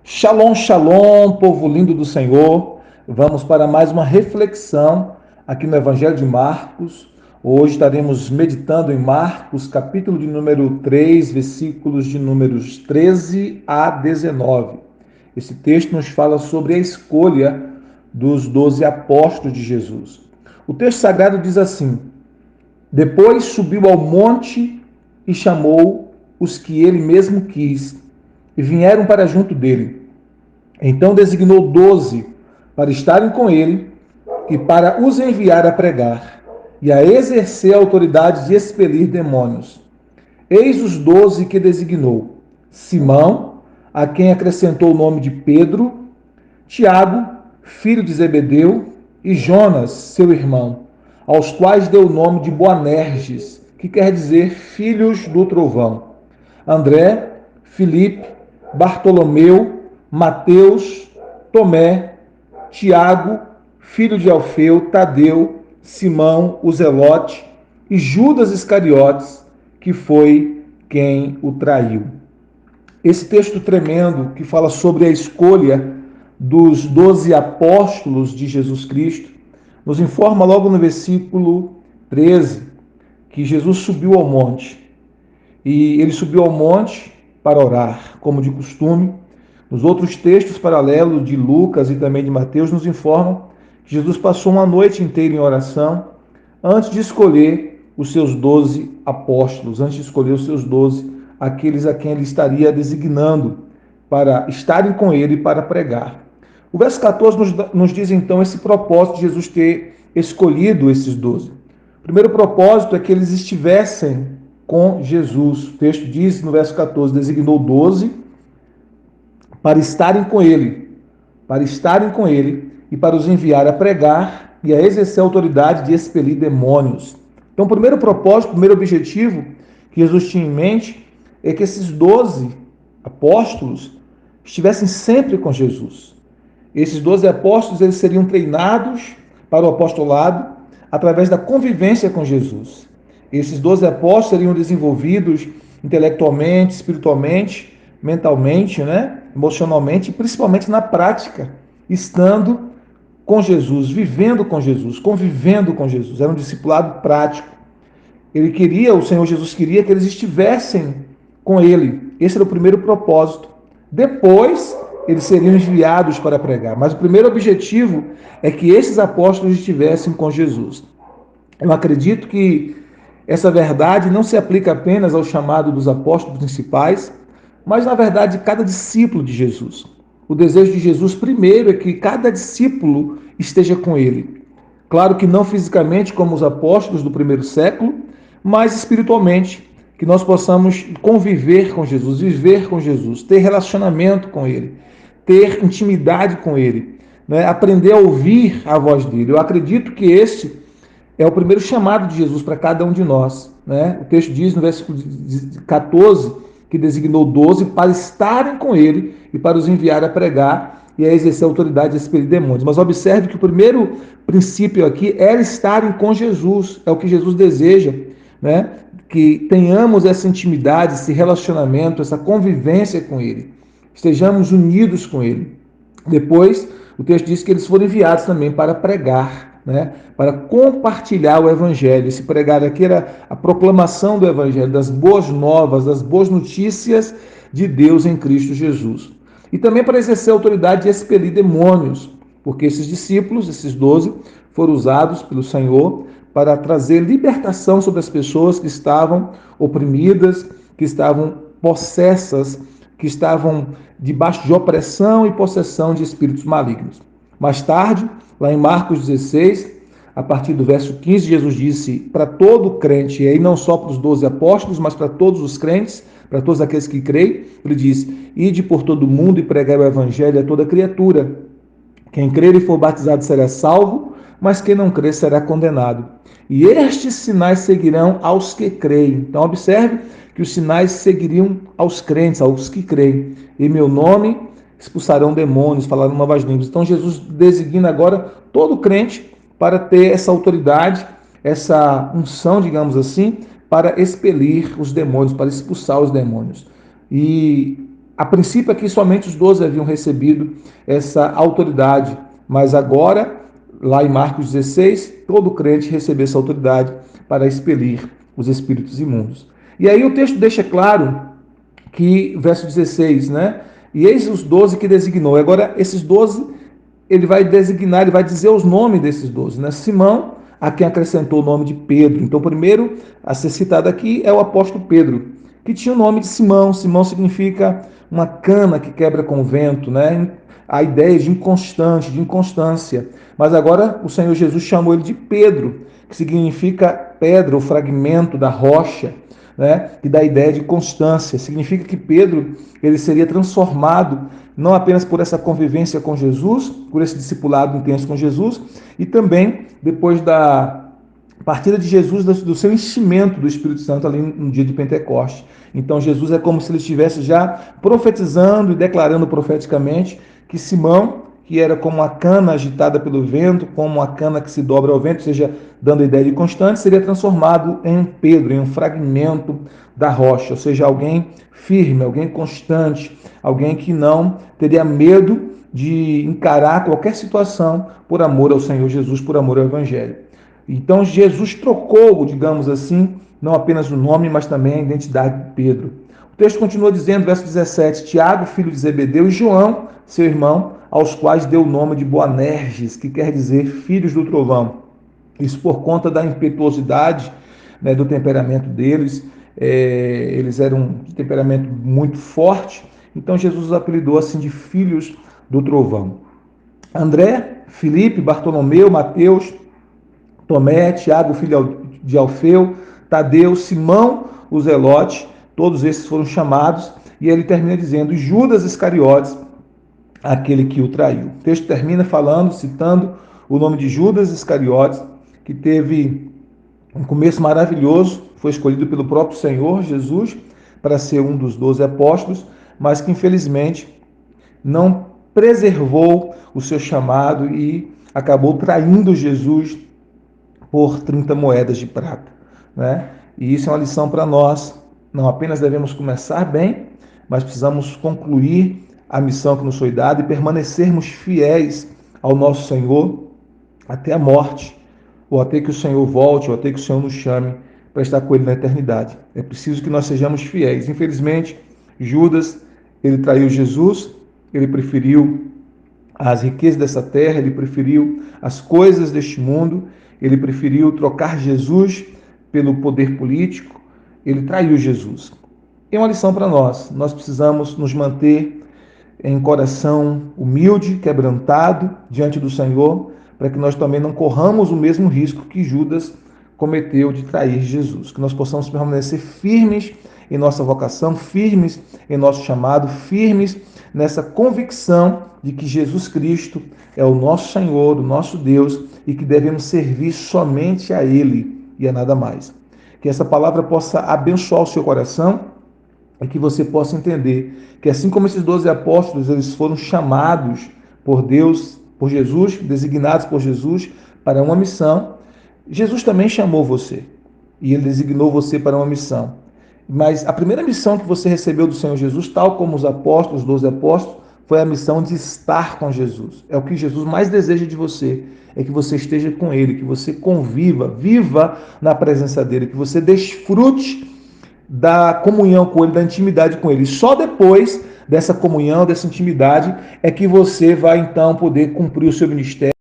Shalom, shalom, povo lindo do Senhor. Vamos para mais uma reflexão aqui no Evangelho de Marcos. Hoje estaremos meditando em Marcos, capítulo de número 3, versículos de números 13 a 19. Esse texto nos fala sobre a escolha dos 12 apóstolos de Jesus. O texto sagrado diz assim: Depois subiu ao monte e chamou os que ele mesmo quis, e vieram para junto dele. Então designou 12 para estarem com ele e para os enviar a pregar e a exercer a autoridade de expelir demônios. Eis os 12 que designou: Simão, a quem acrescentou o nome de Pedro, Tiago, filho de Zebedeu, e Jonas, seu irmão, aos quais deu o nome de Boanerges, que quer dizer filhos do trovão. André, Filipe, Bartolomeu, Mateus, Tomé, Tiago, filho de Alfeu, Tadeu, Simão, o Zelote e Judas Iscariotes, que foi quem o traiu. Esse texto tremendo que fala sobre a escolha dos 12 apóstolos de Jesus Cristo, nos informa logo no versículo 13 que Jesus subiu ao monte. E ele subiu ao monte para orar, como de costume. Nos outros textos paralelos de Lucas e também de Mateus nos informam que Jesus passou uma noite inteira em oração antes de escolher os seus 12 apóstolos, antes de escolher os seus 12, aqueles a quem ele estaria designando para estarem com ele para pregar. O verso 14 nos diz então esse propósito de Jesus ter escolhido esses 12. O primeiro propósito é que eles estivessem com Jesus. O texto diz no verso 14, designou 12 para estarem com ele e para os enviar a pregar e a exercer a autoridade de expelir demônios. Então, o primeiro propósito, o primeiro objetivo que Jesus tinha em mente é que esses 12 apóstolos estivessem sempre com Jesus. Esses 12 apóstolos eles seriam treinados para o apostolado através da convivência com Jesus. Esses 12 apóstolos seriam desenvolvidos intelectualmente, espiritualmente, mentalmente, emocionalmente e principalmente na prática, estando com Jesus, vivendo com Jesus, convivendo com Jesus. Era um discipulado prático. O Senhor Jesus queria que eles estivessem com ele. Esse era o primeiro propósito. Depois, eles seriam enviados para pregar. Mas o primeiro objetivo é que esses apóstolos estivessem com Jesus. Eu acredito que essa verdade não se aplica apenas ao chamado dos apóstolos principais, mas, na verdade, cada discípulo de Jesus. O desejo de Jesus, primeiro, é que cada discípulo esteja com ele. Claro que não fisicamente, como os apóstolos do primeiro século, mas espiritualmente, que nós possamos conviver com Jesus, viver com Jesus, ter relacionamento com ele, ter intimidade com ele, aprender a ouvir a voz dele. Eu acredito que esse é o primeiro chamado de Jesus para cada um de nós. O texto diz no versículo 14 que designou 12 para estarem com ele e para os enviar a pregar e a exercer a autoridade de expelir demônios. Mas observe que o primeiro princípio aqui é estarem com Jesus, é o que Jesus deseja, que tenhamos essa intimidade, esse relacionamento, essa convivência com ele, estejamos unidos com ele. Depois, o texto diz que eles foram enviados também para pregar, para compartilhar o Evangelho. Esse pregar aqui era a proclamação do Evangelho, das boas novas, das boas notícias de Deus em Cristo Jesus. E também para exercer a autoridade de expelir demônios, porque esses discípulos, esses 12, foram usados pelo Senhor para trazer libertação sobre as pessoas que estavam oprimidas, que estavam possessas, que estavam debaixo de opressão e possessão de espíritos malignos. Mais tarde, lá em Marcos 16, a partir do verso 15, Jesus disse para todo crente, e aí não só para os 12 apóstolos, mas para todos os crentes, para todos aqueles que creem, ele diz: ide por todo o mundo e pregai o evangelho a toda criatura. Quem crer e for batizado será salvo, mas quem não crer será condenado. E estes sinais seguirão aos que creem. Então observe que os sinais seguiriam aos crentes, aos que creem. Em meu nome expulsarão demônios, falarão novas línguas. Então Jesus designa agora todo crente para ter essa autoridade, essa unção, digamos assim, para expelir os demônios, para expulsar os demônios. E A princípio aqui somente os 12 haviam recebido essa autoridade, mas agora, lá em Marcos 16, todo crente recebeu essa autoridade para expelir os espíritos imundos. E aí o texto deixa claro que, verso 16, né? E eis os 12 que designou. Agora, esses 12, ele vai designar, ele vai dizer os nomes desses 12, né? Simão, a quem acrescentou o nome de Pedro. Então, o primeiro a ser citado aqui é o apóstolo Pedro, que tinha o nome de Simão. Simão significa uma cana que quebra com o vento, né? A ideia de inconstante, de inconstância. Mas agora o Senhor Jesus chamou ele de Pedro, que significa pedra, o fragmento da rocha, né? Que dá a ideia de constância. Significa que Pedro ele seria transformado não apenas por essa convivência com Jesus, por esse discipulado intenso com Jesus, e também depois da partida de Jesus, do seu enchimento do Espírito Santo ali no dia de Pentecostes. Então Jesus é como se ele estivesse já profetizando e declarando profeticamente que Simão, que era como a cana agitada pelo vento, como a cana que se dobra ao vento, ou seja, dando a ideia de constante, seria transformado em Pedro, em um fragmento da rocha, ou seja, alguém firme, alguém constante, alguém que não teria medo de encarar qualquer situação por amor ao Senhor Jesus, por amor ao Evangelho. Então Jesus trocou, digamos assim, não apenas o nome, mas também a identidade de Pedro. O texto continua dizendo, verso 17, Tiago, filho de Zebedeu, e João, seu irmão, aos quais deu o nome de Boanerges, que quer dizer filhos do trovão. Isso por conta da impetuosidade, né, do temperamento deles. Eles eram de temperamento muito forte, então Jesus os apelidou assim de filhos do trovão. André, Filipe, Bartolomeu, Mateus, Tomé, Tiago, filho de Alfeu, Tadeu, Simão, o Zelote, todos esses foram chamados, e ele termina dizendo, Judas Iscariotes, aquele que o traiu. O texto termina falando, citando o nome de Judas Iscariotes, que teve um começo maravilhoso, foi escolhido pelo próprio Senhor Jesus para ser um dos 12 apóstolos, mas que infelizmente não preservou o seu chamado e acabou traindo Jesus por 30 moedas de prata, né? E isso é uma lição para nós. Não apenas devemos começar bem, mas precisamos concluir a missão que nos foi dada e permanecermos fiéis ao nosso Senhor até a morte, ou até que o Senhor volte, ou até que o Senhor nos chame para estar com Ele na eternidade. É preciso que nós sejamos fiéis. Infelizmente, Judas, ele traiu Jesus, ele preferiu as riquezas dessa terra, ele preferiu as coisas deste mundo, ele preferiu trocar Jesus pelo poder político, ele traiu Jesus. É uma lição para nós. Nós precisamos nos manter em coração humilde, quebrantado diante do Senhor, para que nós também não corramos o mesmo risco que Judas cometeu de trair Jesus. Que nós possamos permanecer firmes em nossa vocação, firmes em nosso chamado, firmes nessa convicção de que Jesus Cristo é o nosso Senhor, o nosso Deus, e que devemos servir somente a Ele e a nada mais. Que essa palavra possa abençoar o seu coração e que você possa entender que assim como esses 12 apóstolos, eles foram chamados por Deus, por Jesus, designados por Jesus para uma missão, Jesus também chamou você e Ele designou você para uma missão. Mas a primeira missão que você recebeu do Senhor Jesus, tal como os apóstolos, os 12 apóstolos, foi a missão de estar com Jesus. É o que Jesus mais deseja de você, é que você esteja com Ele, que você conviva, viva na presença dEle, que você desfrute da comunhão com Ele, da intimidade com Ele. Só depois dessa comunhão, dessa intimidade, é que você vai então poder cumprir o seu ministério.